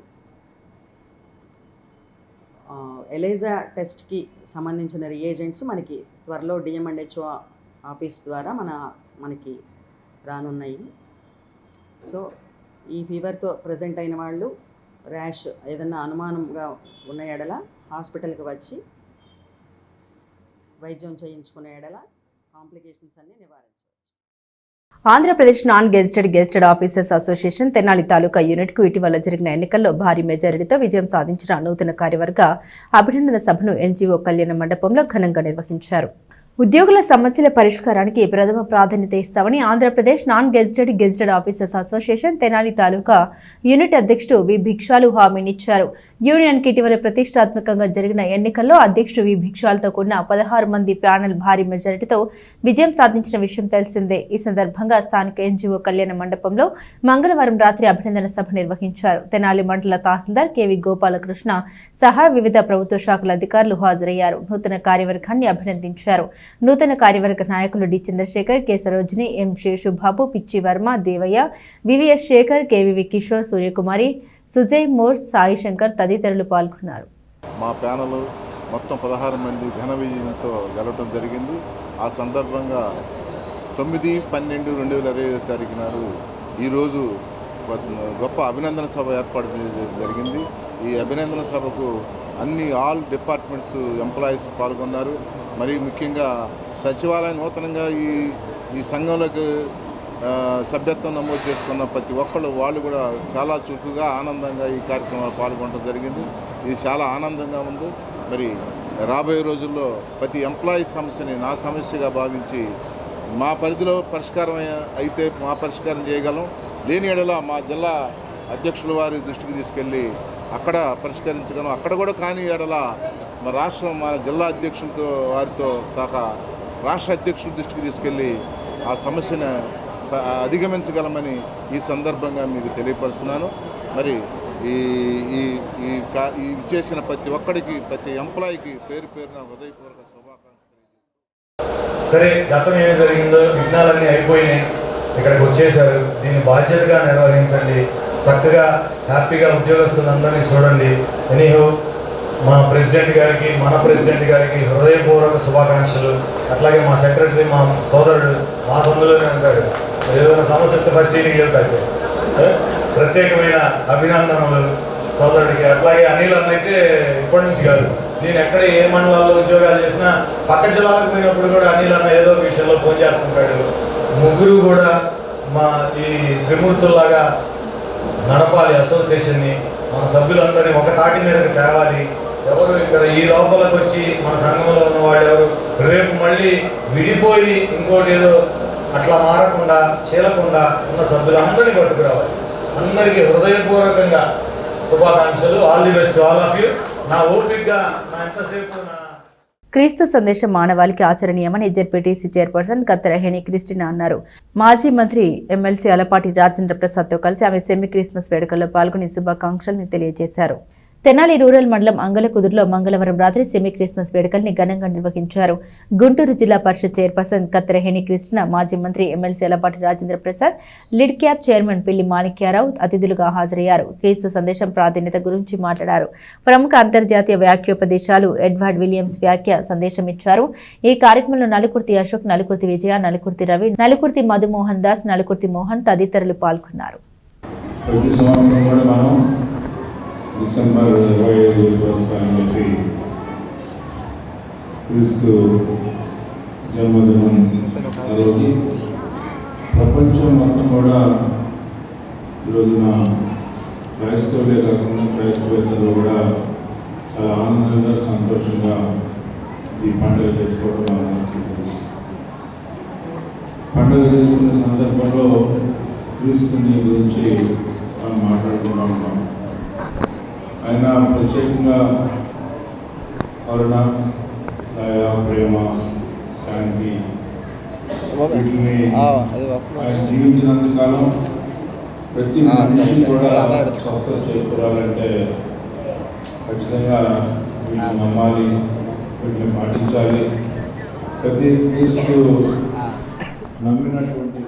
ఎలైజా టెస్ట్కి సంబంధించిన రియేజెంట్స్ మనకి త్వరలో డిఎంఎండ్హెచ్ఓ ఆఫీస్ ద్వారా మనకి రానున్నాయి. సో ఈ ఫీవర్తో ప్రజెంట్ అయిన వాళ్ళు ర్యాష్ ఏదన్నా అనుమానంగా ఉన్న ఎడల హాస్పిటల్కి వచ్చి వైద్యం చేయించుకునే ఎడల కాంప్లికేషన్స్ అన్ని నివారించవచ్చు. Andhra Pradesh non gazetted officers association Tenali taluka యూనిట్కు ఇటీవల జరిగిన ఎన్నికల్లో భారీ మెజారిటీతో విజయం సాధించిన నూతన కార్యవర్గ అభినందన సభను ఎన్జీఓ కళ్యాణ మండపంలో ఘనంగా నిర్వహించారు. ఉద్యోగుల సమస్యల పరిష్కారానికి ప్రథమ ప్రాధాన్యత ఇస్తామని Andhra Pradesh non gazetted officers association Tenali taluka unit అధ్యక్షుడు వి భిక్షాలు హామీనిచ్చారు. యూనియన్కి ఇటీవల ప్రతిష్టాత్మకంగా జరిగిన ఎన్నికల్లో అధ్యక్షుడు వి భిక్షాలతో కూడిన 16 మంది ప్యానెల్ భారీ మెజారిటీతో విజయం సాధించిన విషయం తెలిసిందే. ఈ సందర్భంగా స్థానిక ఎన్జీఓ కళ్యాణ మండపంలో మంగళవారం రాత్రి అభినందన సభ నిర్వహించారు. తెనాలి మండల తహసీల్దార్ కెవి గోపాలకృష్ణ సహా వివిధ ప్రభుత్వ శాఖల అధికారులు హాజరయ్యారు. నూతన కార్యవర్గాన్ని అభినందించారు. నూతన కార్యవర్గ నాయకులు డి చంద్రశేఖర్, కె సరోజిని, ఎం శేషుబాబు, పిచ్చి వర్మ, దేవయ్య, వివిఎస్ శేఖర్, కెవివి కిషోర్, సూర్యకుమారి, సుజయ్ మోర్, సాయి శంకర్ తదితరులు పాల్గొన్నారు. మా ప్యానల్ మొత్తం 16 మంది ఘన విజయంతో గెలవడం జరిగింది. ఆ సందర్భంగా 9/12/2025 నాడు ఈరోజు గొప్ప అభినందన సభ ఏర్పాటు చేయడం జరిగింది. ఈ అభినందన సభకు ఆల్ డిపార్ట్మెంట్స్ ఎంప్లాయీస్ పాల్గొన్నారు. మరి ముఖ్యంగా సచివాలయం నూతనంగా ఈ సంఘంలోకి సభ్యత్వం నమోదు చేసుకున్న ప్రతి ఒక్కళ్ళు వాళ్ళు కూడా చాలా చురుకుగా ఆనందంగా ఈ కార్యక్రమంలో పాల్గొనడం జరిగింది. ఇది చాలా ఆనందంగా ఉంది. మరి రాబోయే రోజుల్లో ప్రతి ఎంప్లాయీ సమస్యని నా సమస్యగా భావించి మా పరిధిలో పరిష్కారం అయితే మా పరిష్కారం చేయగలం, లేని ఎడల మా జిల్లా అధ్యక్షుల వారి దృష్టికి తీసుకెళ్ళి అక్కడ పరిష్కరించగలం. అక్కడ కూడా కాని ఎడల మా జిల్లా అధ్యక్షులతో వారితో సహా రాష్ట్ర అధ్యక్షుల దృష్టికి తీసుకెళ్ళి ఆ సమస్యను అధిగమించగలమని ఈ సందర్భంగా మీకు తెలియపరుస్తున్నాను. మరి ఈ చేసిన ప్రతి ఒక్కడికి, ప్రతి ఎంప్లాయీకి పేరు పేరున హృదయపూర్వక శుభాకాంక్షలు. సరే, గతం ఏమి జరిగిందో విఘ్నాలన్నీ అయిపోయినాయి, ఇక్కడికి వచ్చేసారు. దీన్ని బాధ్యతగా నిర్వహించండి, చక్కగా హ్యాపీగా ఉద్యోగస్తులందరినీ చూడండి. ఎనీహో మా ప్రెసిడెంట్ గారికి, మన ప్రెసిడెంట్ గారికి హృదయపూర్వక శుభాకాంక్షలు. అట్లాగే మా సెక్రటరీ, మా సోదరుడు మా సందులోనే ఉంటాడు, ఏదైనా సమస్య వస్తే ఫస్ట్ ఈయనకి వెళ్తాడు. ప్రత్యేకమైన అభినందనలు సోదరుడికి. అట్లాగే అనిల్ అన్న అయితే ఇప్పటి నుంచి కాదు, నేను ఎక్కడ ఏ మండలాల్లో ఉద్యోగాలు చేసినా పక్క జిల్లాలకు పోయినప్పుడు కూడా అనిల్ అన్న ఏదో ఒక విషయంలో ఫోన్ చేస్తుంటాడు. ముగ్గురు కూడా మా ఈ త్రిమూర్తుల్లాగా నడపాలి అసోసియేషన్ని, మన సభ్యులందరినీ ఒక తాటి మీదకి తేవాలి. ఎవరు ఇక్కడ ఈ లోపలికి వచ్చి మన సంఘంలో ఉన్నవాడు ఎవరు రేపు మళ్ళీ విడిపోయి ఇంకోటి ఏదో అట్లా మారకుండా, చీలకుండా ఉన్న సభ్యులందరినీ పట్టుకురావాలి. అందరికీ హృదయపూర్వకంగా శుభాకాంక్షలు. All the best all of you. నా ఓపికగా నా ఎంతసేపు క్రీస్తు సందేశం మానవాళికి ఆచరణీయమని జెడ్పీటీసీ చైర్పర్సన్ కత్తెరహేణి క్రిస్టినా అన్నారు. మాజీ మంత్రి ఎమ్మెల్సీ అలపాటి రాజేంద్ర ప్రసాద్తో కలిసి ఆమె సెమీ క్రిస్మస్ వేడుకల్లో పాల్గొని శుభాకాంక్షల్ని తెలియజేశారు. తెనాలి రూరల్ మండలం అంగలకుదురులో మంగళవారం రాత్రి సెమీ క్రిస్మస్ వేడుకల్ని ఘనంగా నిర్వహించారు. గుంటూరు జిల్లా పరిషత్ చైర్పర్సన్ కత్తెరహేణి క్రిస్టినా, మాజీ మంత్రి MLC Alapati Rajendra Prasad, lid cap chairman పిల్లి మాణిక్యారావు అతిథులుగా హాజరయ్యారు. క్రీస్తు సందేశం ప్రాధాన్యత గురించి మాట్లాడారు. ప్రముఖ అంతర్జాతీయ వ్యాఖ్యోపదేశాలు ఎడ్వర్డ్ విలియమ్స్ వ్యాఖ్య సందేశం ఇచ్చారు. ఈ కార్యక్రమంలో నలుకుర్తి అశోక్, నలుకుర్తి విజయ, నలుకుర్తి రవి, నలుకుర్తి మధుమోహన్ దాస్, నలుకుర్తి మోహన్ తదితరులు పాల్గొన్నారు. డిసెంబర్ 25 వస్తానని చెప్పి క్రీస్తు జన్మదినం ఆ రోజు ప్రపంచం మొత్తం కూడా ఈరోజున క్రైస్తవులే కాకుండా క్రైస్తవేతరులు కూడా చాలా ఆనందంగా, సంతోషంగా ఈ పండుగ చేసుకోవడం పండుగ చేసుకునే సందర్భంలో క్రీస్తుని గురించి మనం మాట్లాడుకుంటూ ఉంటాం. ఆయన ప్రత్యేకంగా కరుణ, దయ, ప్రేమ, శాంతి వీటిని ఆయన జీవించినంత కాలం ప్రతి మనిషి కూడా స్వస్థత చేకూరాలంటే ఖచ్చితంగా వీటిని నమ్మాలి, వీటిని పాటించాలి. ప్రతి క్రీస్తు నమ్మినటువంటి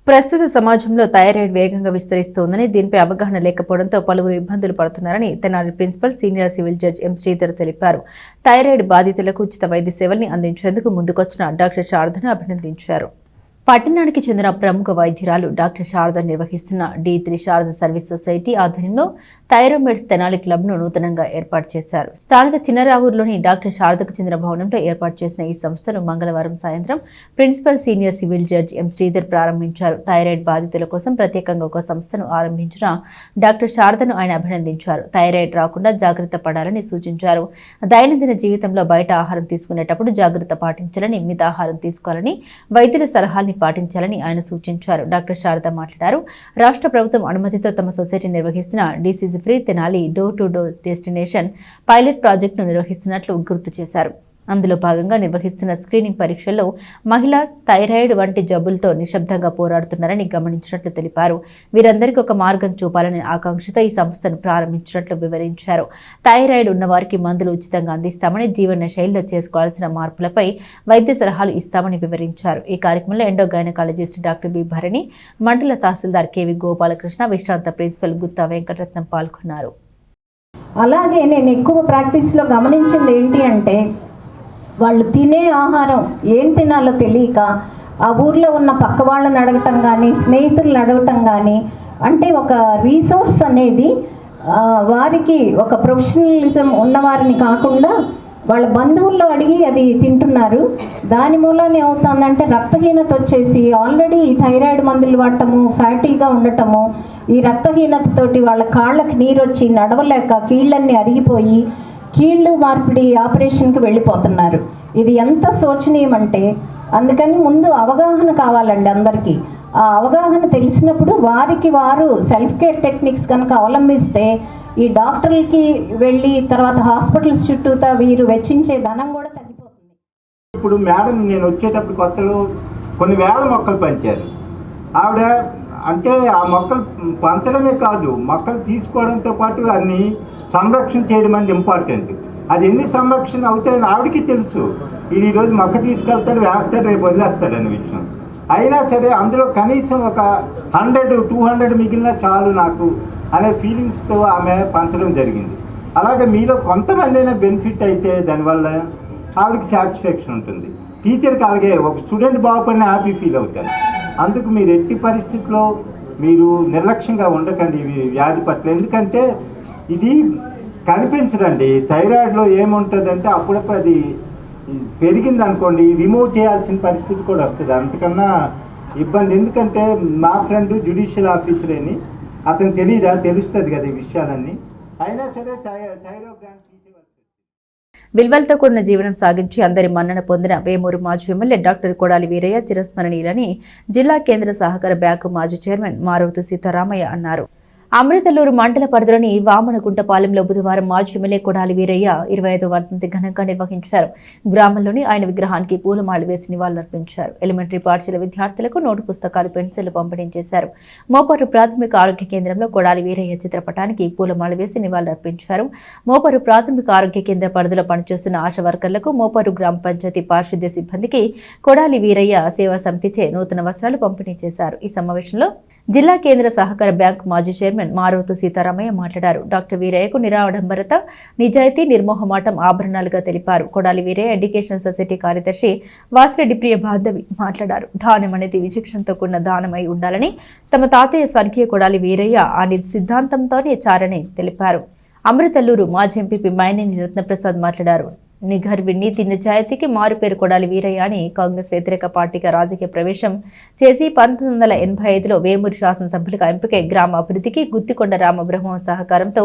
ప్రస్తుత సమాజంలో థైరాయిడ్ వేగంగా విస్తరిస్తోందని, దీనిపై అవగాహన లేకపోవడంతో పలువురు ఇబ్బందులు పడుతున్నారని Tenali principal senior civil judge M Sridhar తెలిపారు. థైరాయిడ్ బాధితులకు ఉచిత వైద్య సేవల్ని అందించేందుకు ముందుకొచ్చిన డాక్టర్ శారదను అభినందించారు. పట్టణానికి చెందిన ప్రముఖ వైద్యురాలు డాక్టర్ శారద నిర్వహిస్తున్న D3 శారద సర్వీస్ సొసైటీ ఆధ్వర్యంలో థైరోమెడ్స్ తెనాలి క్లబ్ ను నూతనంగా ఏర్పాటు చేశారు. స్థానిక చిన్నరావూరులోని డాక్టర్ శారదకు చెందిన భవనంలో ఏర్పాటు చేసిన ఈ సంస్థను మంగళవారం సాయంత్రం principal senior civil judge M Sridhar ప్రారంభించారు. థైరాయిడ్ బాధితుల కోసం ప్రత్యేకంగా ఒక సంస్థను ఆరంభించిన డాక్టర్ శారదను ఆయన అభినందించారు. థైరాయిడ్ రాకుండా జాగ్రత్త పడాలని సూచించారు. దైనందిన జీవితంలో బయట ఆహారం తీసుకునేటప్పుడు జాగ్రత్త పాటించాలని, మితాహారం తీసుకోవాలని, వైద్యుల సలహాల్ని పాటించాలని ఆయన సూచించారు. డాక్టర్ శారద మాట్లాడారు. రాష్ట్ర ప్రభుత్వం అనుమతితో తమ సొసైటీ నిర్వహిస్తున్న disease free Tenali door to door destination pilot ప్రాజెక్టును నిర్వహిస్తున్నట్లు గుర్తు చేశారు. అందులో భాగంగా నిర్వహిస్తున్న స్క్రీనింగ్ పరీక్షల్లో మహిళా థైరాయిడ్ వంటి జబ్బులతో నిశ్శబ్దంగా పోరాడుతున్నారని గమనించినట్లు తెలిపారు. వీరందరికీ ఒక మార్గం చూపాలనే ఆకాంక్షతో ఈ సంస్థను ప్రారంభించినట్లు వివరించారు. థైరాయిడ్ ఉన్నవారికి మందులు ఉచితంగా అందిస్తామని, జీవన శైలిలో చేసుకోవాల్సిన మార్పులపై వైద్య సలహాలు ఇస్తామని వివరించారు. ఈ కార్యక్రమంలో ఎండోగైనకాలజిస్ట్ డాక్టర్ బి భరణి, మండల తహసీల్దార్ కెవి గోపాలకృష్ణ, విశ్రాంత ప్రిన్సిపల్ గుత్తా వెంకటరత్నం పాల్గొన్నారు. అలాగే నేను ఎక్కువ ప్రాక్టీస్లో గమనించింది ఏంటి అంటే, వాళ్ళు తినే ఆహారం ఏం తినాలో తెలియక ఆ ఊర్లో ఉన్న పక్క వాళ్ళని అడగటం కానీ, స్నేహితులను అడగటం కానీ, అంటే ఒక రీసోర్స్ అనేది వారికి ఒక ప్రొఫెషనలిజం ఉన్నవారిని కాకుండా వాళ్ళ బంధువుల్లో అడిగి అది తింటున్నారు. దాని మూలాన ఏమవుతుందంటే రక్తహీనత వచ్చేసి ఆల్రెడీ థైరాయిడ్ మందులు వాడటము, ఫ్యాటీగా ఉండటము, ఈ రక్తహీనతతోటి వాళ్ళ కాళ్ళకి నీరు వచ్చి నడవలేక కీళ్ళన్నీ అరిగిపోయి కీళ్ళు మార్పిడి ఆపరేషన్కి వెళ్ళిపోతున్నారు. ఇది ఎంత శోచనీయం అంటే, అందుకని ముందు అవగాహన కావాలండి అందరికీ. ఆ అవగాహన తెలిసినప్పుడు వారికి వారు సెల్ఫ్ కేర్ టెక్నిక్స్ కనుక అవలంబిస్తే ఈ డాక్టర్లకి వెళ్ళి తర్వాత హాస్పిటల్స్ చుట్టూతా వీరు వెచ్చించే ధనం కూడా తగ్గిపోతుంది. ఇప్పుడు మేడం నేను వచ్చేటప్పుడు కొత్తలో కొన్ని వేల మొక్కలు పంచారు ఆవిడ. అంటే ఆ మొక్కలు పంచడమే కాదు, మొక్కలు తీసుకోవడంతో పాటు అన్ని సంరక్షణ చేయడం అనేది ఇంపార్టెంట్. అది ఎన్ని సంరక్షణ అవుతాయని ఆవిడకి తెలుసు. ఈరోజు మొక్క తీసుకెళ్తాడు, వేస్తాడు, రేపు వదిలేస్తాడు అనే విషయం. అయినా సరే అందులో కనీసం ఒక 100-200 మిగిలిన చాలు నాకు అనే ఫీలింగ్స్తో ఆమె పంచడం జరిగింది. అలాగే మీలో కొంతమంది అయినా బెనిఫిట్ అయితే దానివల్ల ఆవిడకి సాటిస్ఫాక్షన్ ఉంటుంది. టీచర్కి అలాగే ఒక స్టూడెంట్ బాగుపడిన హ్యాపీ ఫీల్ అవుతారు. అందుకు మీరు ఎట్టి పరిస్థితుల్లో మీరు నిర్లక్ష్యంగా ఉండకండి ఈ వ్యాధి పట్ల. ఎందుకంటే ఇది కనిపించదండి. థైరాయిడ్లో ఏముంటుందంటే అప్పుడప్పుడు అది పెరిగింది అనుకోండి, రిమూవ్ చేయాల్సిన పరిస్థితి కూడా వస్తుంది. అంతకన్నా ఇబ్బంది. ఎందుకంటే మా ఫ్రెండ్ జ్యుడిషియల్ ఆఫీసర్ అని, అతను తెలియదా, తెలుస్తుంది కదా ఈ విషయాలన్నీ. అయినా సరే థైరోగ్రామ్ తీసేవాళ్ళు. విలువలతో కూడిన జీవనం సాగించి అందరి మన్నన పొందిన వేమూరు మాజీ ఎమ్మెల్యే డాక్టర్ కొడాలి వీరయ్య చిరస్మరణీయులని జిల్లా కేంద్ర సహకార బ్యాంకు మాజీ చైర్మన్ మారుతి సీతారామయ్య అన్నారు. అమృతలూరు మండల పరిధిలోని వామనగుంటపాలెంలో బుధవారం మాజీ ఎమ్మెల్యే కొడాలి వీరయ్య 25వ వర్ధంతి ఘనంగా నిర్వహించారు. గ్రామంలోని ఆయన విగ్రహానికి పూలమాల వేసి నివాళులర్పించారు. ఎలిమెంటరీ పాఠశాల విద్యార్థులకు నోటు పుస్తకాలు, పెన్సిళ్లు పంపిణీ చేశారు. మోపరు ప్రాథమిక ఆరోగ్య కేంద్రంలో కొడాలి వీరయ్య చిత్రపటానికి పూలమాల వేసి నివాళులర్పించారు. మోపరు ప్రాథమిక ఆరోగ్య కేంద్ర పరిధిలో పనిచేస్తున్న ఆశా వర్కర్లకు, మోపరు గ్రామ పంచాయతీ పారిశుద్ధ్య సిబ్బందికి కొడాలి వీరయ్య సేవా సమితిచే నూతన వస్త్రాలు పంపిణీ చేశారు. ఈ సమావేశంలో జిల్లా కేంద్ర సహకార బ్యాంకు మాజీ చైర్మన్ మారుతి సీతారామయ్య మాట్లాడారు. డాక్టర్ వీరయ్యకు నిరాడంబరత, నిజాయితీ, నిర్మోహమాటం ఆభరణాలుగా తెలిపారు. కొడాలి వీరయ్య ఎడ్యుకేషనల్ సొసైటీ కార్యదర్శి వాసిరెడ్డి ప్రియ భార్గవి మాట్లాడారు. దానం అనేది విచక్షణతో కూడిన దానమై ఉండాలని తమ తాతయ్య స్వర్గీయ కొడాలి వీరయ్య ఆ సిద్ధాంతంతోనే చారని తెలిపారు. అమృతల్లూరు మాజీ ఎంపీ మైనేని రత్నప్రసాద్ మాట్లాడారు. నిఘర్వి, నీతి, నిజాయితీకి మారుపేరు కొడాలి వీరయ్య అని కాంగ్రెస్ వ్యతిరేక పార్టీగా రాజకీయ ప్రవేశం చేసి 1985లో వేమూరు శాసనసభ్యులుగా ఎంపికై గ్రామ అభివృద్ధికి గుత్తికొండ రామబ్రహ్మం సహకారంతో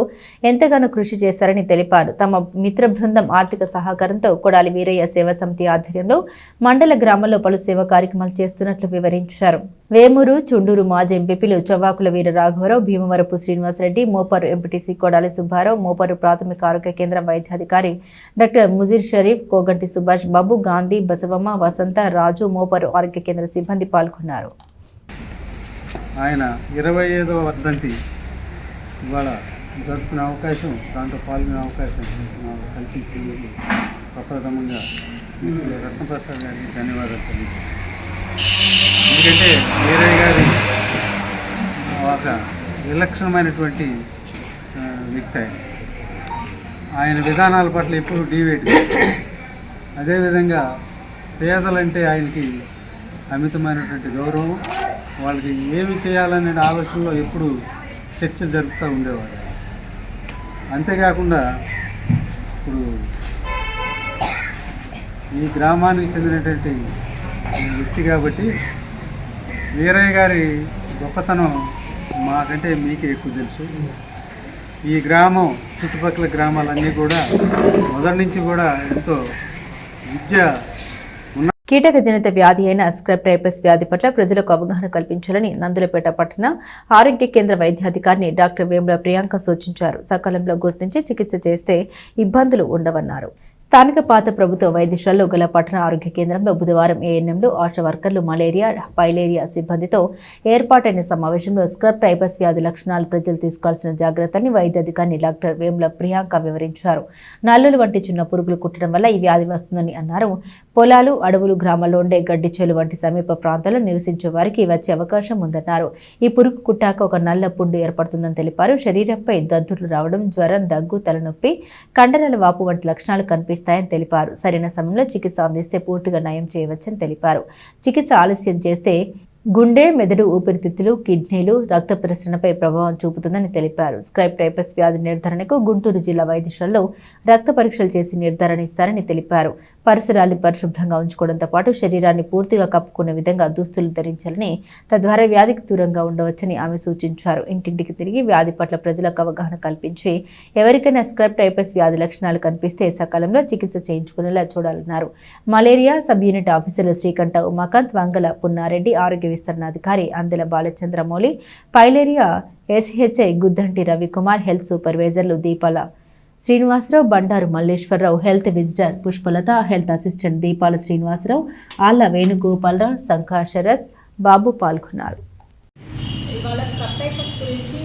ఎంతగానో కృషి చేశారని తెలిపారు. తమ మిత్ర బృందం ఆర్థిక సహకారంతో కొడాలి వీరయ్య సేవా సమితి ఆధ్వర్యంలో మండల గ్రామంలో పలు సేవా కార్యక్రమాలు చేస్తున్నట్లు వివరించారు. వేమూరు, చుండూరు మాజీ ఎంపీలు చవ్వాకుల వీర రాఘవరావు, భీమవరపు శ్రీనివాసరెడ్డి, మోపరు ఎంపీటీసీ కొడాలి సుబ్బారావు, మోపరు ప్రాథమిక ఆరోగ్య కేంద్రం వైద్యాధికారి డాక్టర్ ముజీర్ షరీఫ్, కోగంటి సుభాష్ బాబు, గాంధీ, బసవమ్మ, వసంత, రాజు, మోపరు ఆరోగ్య కేంద్ర సిబ్బంది పాల్గొన్నారు. ఆయన 25వ వర్ధంతి ఇవాళ జరుపుకునే అవకాశం, దాంట్లో పాల్గొనే అవకాశం కల్పించినందుకు ప్రప్రథమంగా రత్నప్రసాద్ గారికి ధన్యవాదాలు తెలియజేస్తాను. ఎందుకంటే వీరయ్య గారి ఒక విలక్షణమైనటువంటి వ్యక్తి. ఆయన విధానాల పట్ల ఎప్పుడు డీవేట్. అదేవిధంగా పేదలంటే ఆయనకి అమితమైనటువంటి గౌరవం. వాళ్ళకి ఏమి చేయాలనే ఆలోచనలో ఎప్పుడు చర్చలు జరుపుతూ ఉండేవాడు. అంతేకాకుండా ఇప్పుడు ఈ గ్రామానికి చెందినటువంటి వ్యక్తి కాబట్టి వీరయ్య గారి గొప్పతనం మాకంటే మీకే ఎక్కువ తెలుసు. ఈ గ్రామం, చుట్టుపక్కల గ్రామాలన్నీ కూడా మొదటి నుంచి కూడా ఎంతో విద్య ఉన్న. కీటకజనిత వ్యాధి అయిన స్క్రబ్ టైపస్ వ్యాధి పట్ల ప్రజలకు అవగాహన కల్పించాలని నందులపేట పట్టణ ఆరోగ్య కేంద్ర వైద్యాధికారిని డాక్టర్ వేముల ప్రియాంక సూచించారు. సకాలంలో గుర్తించి చికిత్స చేస్తే ఇబ్బందులు ఉండవన్నారు. స్థానిక పాత ప్రభుత్వ వైద్యశాలలో గల పట్టణ ఆరోగ్య కేంద్రంలో బుధవారం ఏఎన్ఎంలు, ఆశా వర్కర్లు, మలేరియా, పైలేరియా సిబ్బందితో ఏర్పాటైన సమావేశంలో స్క్రబ్ టైపస్ వ్యాధి లక్షణాలు, ప్రజలు తీసుకోవాల్సిన జాగ్రత్తల్ని వైద్యాధికారిని డాక్టర్ వేముల ప్రియాంక వివరించారు. నల్లులు వంటి చిన్న పురుగులు కుట్టడం వల్ల ఈ వ్యాధి వస్తుందని అన్నారు. పొలాలు, అడవులు, గ్రామాల్లో ఉండే గడ్డి చేలు వంటి సమీప ప్రాంతాల్లో నివసించే వారికి వచ్చే అవకాశం ఉందన్నారు. ఈ పురుగు కుట్టాక ఒక నల్ల పుండు ఏర్పడుతుందని తెలిపారు. శరీరంపై దద్దుర్లు రావడం, జ్వరం, దగ్గు, తలనొప్పి, కండరాల వాపు వంటి లక్షణాలు కనిపిస్తాయని తెలిపారు. సరైన సమయంలో చికిత్స అందిస్తే పూర్తిగా నయం చేయవచ్చని తెలిపారు. చికిత్స ఆలస్యం చేస్తే గుండె, మెదడు, ఊపిరితిత్తులు, కిడ్నీలు, రక్త ప్రసరణపై ప్రభావం చూపుతుందని తెలిపారు. స్క్రైబ్ టైపస్ వ్యాధి నిర్ధారణకు గుంటూరు జిల్లా వైద్యశాలలో రక్త పరీక్షలు చేసి నిర్ధారణ ఇస్తారని తెలిపారు. పరిసరాన్ని పరిశుభ్రంగా ఉంచుకోవడంతో పాటు శరీరాన్ని పూర్తిగా కప్పుకునే విధంగా దుస్తులు ధరించాలని, తద్వారా వ్యాధికి దూరంగా ఉండవచ్చని ఆమె సూచించారు. ఇంటింటికి తిరిగి వ్యాధి పట్ల ప్రజలకు అవగాహన కల్పించి ఎవరికైనా స్క్రైబ్ టైపస్ వ్యాధి లక్షణాలు కనిపిస్తే సకాలంలో చికిత్స చేయించుకునేలా చూడాలన్నారు. మలేరియా సబ్ యూనిట్ ఆఫీసర్లు శ్రీకంఠ ఉమాకాంత్, వంగల పున్నారెడ్డి, ఆరోగ్య విస్తరణాధికారి Andela Balachandramouli, filaria SHI Guddanti Ravikumar, health సూపర్వైజర్లు Deepala Srinivasarao, Bandaru Malleswararao, health visitor Pushpalatha, health assistant Deepala Srinivasarao, ఆళ్ల వేణుగోపాలరావు, శంఖా శరత్ బాబు పాల్గొన్నారు. ఇవాళ స్క్రబ్ టైపస్ గురించి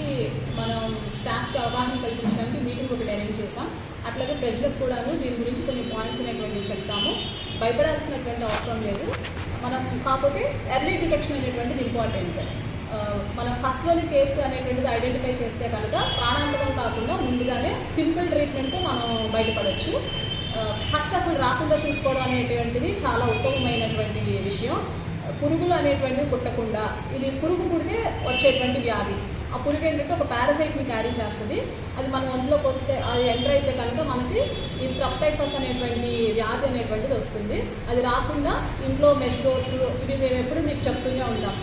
మనం స్టాఫ్కి అవగాహన కల్పించడానికి మీటింగ్ ఒకటి అరేంజ్ చేసాం. అట్లాగే ప్రజలకు కూడాను దీని గురించి కొన్ని పాయింట్స్ అనేటువంటివి చెప్తాము. భయపడాల్సినటువంటి అవసరం లేదు. మనం కాకపోతే ఎర్లీ డిటెక్షన్ అనేటువంటిది ఇంపార్టెంట్. మనం ఫస్ట్లోనే కేసు అనేటువంటిది ఐడెంటిఫై చేస్తే కనుక ప్రాణాంతకం కాకుండా ముందుగానే సింపుల్ ట్రీట్మెంట్తో మనం బయటపడవచ్చు. ఫస్ట్ అసలు రాకుండా చూసుకోవడం అనేటువంటిది చాలా ఉత్తమమైనటువంటి విషయం. పురుగులు అనేటువంటివి కుట్టకుండా, ఇది పురుగు పుడితే వచ్చేటువంటి వ్యాధి. ఆ పురుగు ఏంటంటే ఒక పారాసైట్ని క్యారీ చేస్తుంది. అది మన ఒంట్లోకి వస్తే, అది ఎంటర్ అయితే కనుక మనకి ఈ స్క్రబ్ టైఫస్ అనేటువంటి వ్యాధి అనేటువంటిది వస్తుంది. అది రాకుండా ఇంట్లో మెష్ డోర్స్ ఇవి మేము ఎప్పుడు మీకు చెప్తూనే ఉంటాం.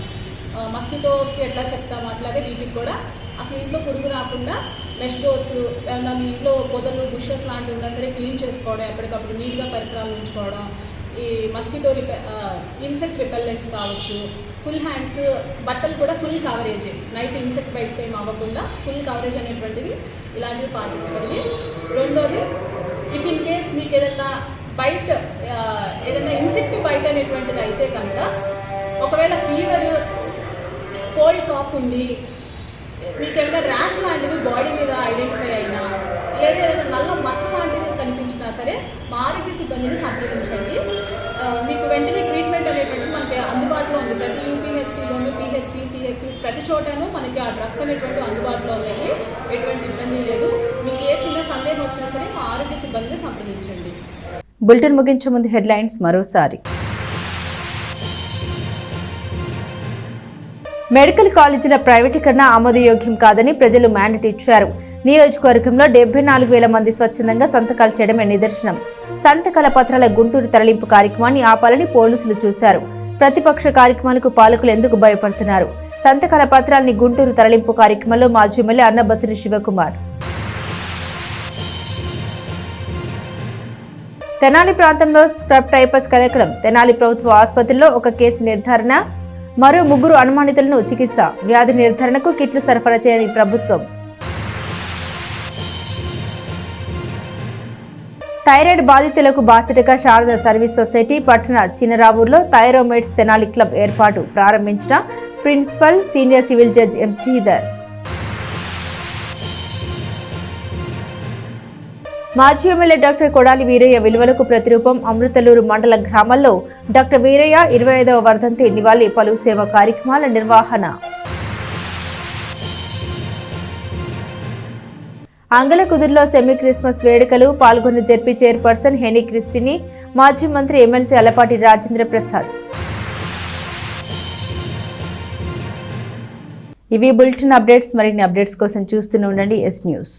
మస్కిటోస్కి ఎట్లా చెప్తాము అట్లాగే వీటికి కూడా అసలు ఇంట్లో పురుగు రాకుండా మెష్ డోర్స్, ఏమన్నా మీ ఇంట్లో పొదలు, బుషెస్ లాంటివి ఉన్నా సరే క్లీన్ చేసుకోవడం, ఎప్పటికప్పుడు నీట్గా పరిసరాలు ఉంచుకోవడం, ఈ మస్కిటో ఇన్సెక్ట్ రిపెల్లెంట్స్ కావచ్చు, ఫుల్ హ్యాండ్స్, బట్టలు కూడా full coverage, night insect bytes ఏం అవ్వకుండా ఫుల్ కవరేజ్ అనేటువంటివి ఇలాంటివి పాటించండి. రెండోది, ఇఫ్ ఇన్ కేస్ మీకు ఏదైనా బైట్, ఏదైనా ఇన్సెక్ట్ బైట్ అనేటువంటిది అయితే కనుక, ఒకవేళ ఫీవర్, కోల్డ్ కాఫ్ ఉండి మీకు ఏమైనా ర్యాష్ లాంటిది బాడీ మీద ఐడెంటిఫై అయినా, లేదా ఏదైనా నల్ల మచ్చ లాంటిది కనిపించినా సరే మా ఆరోగ్య సిబ్బందిని సంప్రదించండి. మీకు వెంటనే ట్రీట్మెంట్ అనేటువంటిది మనకి అందుబాటులో ఉంది. ప్రతి యూపీహెచ్సిలోను, పిహెచ్సి, సిహెచ్సిస్ ప్రతి చోటను మనకి ఆ డ్రగ్స్ అనేటువంటి అందుబాటులో ఉన్నాయి. ఎటువంటి ఇబ్బంది లేదు. మీకు ఏ చిన్న సందేహం వచ్చినా సరే మా ఆరోగ్య సిబ్బందిని సంప్రదించండి. బులెటిన్ ముగించే ముందు హెడ్లైన్స్ మరోసారి. మెడికల్ కాలేజీల ప్రైవేటీకరణ ఆమోదయోగ్యం కాదని ప్రజలు మ్యాండేట్ ఇచ్చారు. నియోజకవర్గంలో 74,000 మంది స్వచ్ఛందంగా సంతకాలు చేయడమే నిదర్శనం. సంతకాల పత్రాల గుంటూరు తరలింపు కార్యక్రమాన్ని ఆపాలని పోలీసులు చూశారు. ప్రతిపక్ష కార్యక్రమాలకు పాలకులు ఎందుకు భయపడుతున్నారు? సంతకాల పత్రాలని గుంటూరు తరలింపు కార్యక్రమంలో మాజీ ఎమ్మెల్యే అన్నబత్తుని శివకుమార్. తెనాలి ప్రాంతంలో స్క్రబ్ టైపస్ కలకలం. తెనాలి ప్రభుత్వ ఆసుపత్రిలో ఒక కేసు నిర్ధారణ, మరో 3 అనుమానితులను చికిత్స. వ్యాధి నిర్ధారణకు కిట్లు సరఫరా చేయని ప్రభుత్వం. థైరాయిడ్ బాధితులకు బాసిటగా శారద సర్వీస్ సొసైటీ పట్టణ చిన్నరావూరులో థైరోమెడ్స్ తెనాలి క్లబ్ ఏర్పాటు ప్రారంభించిన principal senior civil judge M Sridhar. మాజీ ఎమ్మెల్యే డాక్టర్ కొడాలి వీరయ్య విలువలకు ప్రతిరూపం. అమృతలూరు మండల గ్రామాల్లో డాక్టర్ వీరయ్య 25వ వర్ధంతి నివాళి, పలు సేవా కార్యక్రమాల నిర్వహణ. అంగలకుదురులో సెమీ క్రిస్మస్ వేడుకలు, పాల్గొన్న జెడ్పీ చైర్పర్సన్ హెనీ క్రిస్టిని, మాజీ మంత్రి ఎమ్మెల్సీ అలపాటి రాజేంద్ర ప్రసాద్. ఇవి బులెటిన్ అప్డేట్స్. మరిన్ని అప్డేట్స్ కోసం చూస్తూనే ఉండండి ఎస్ న్యూస్.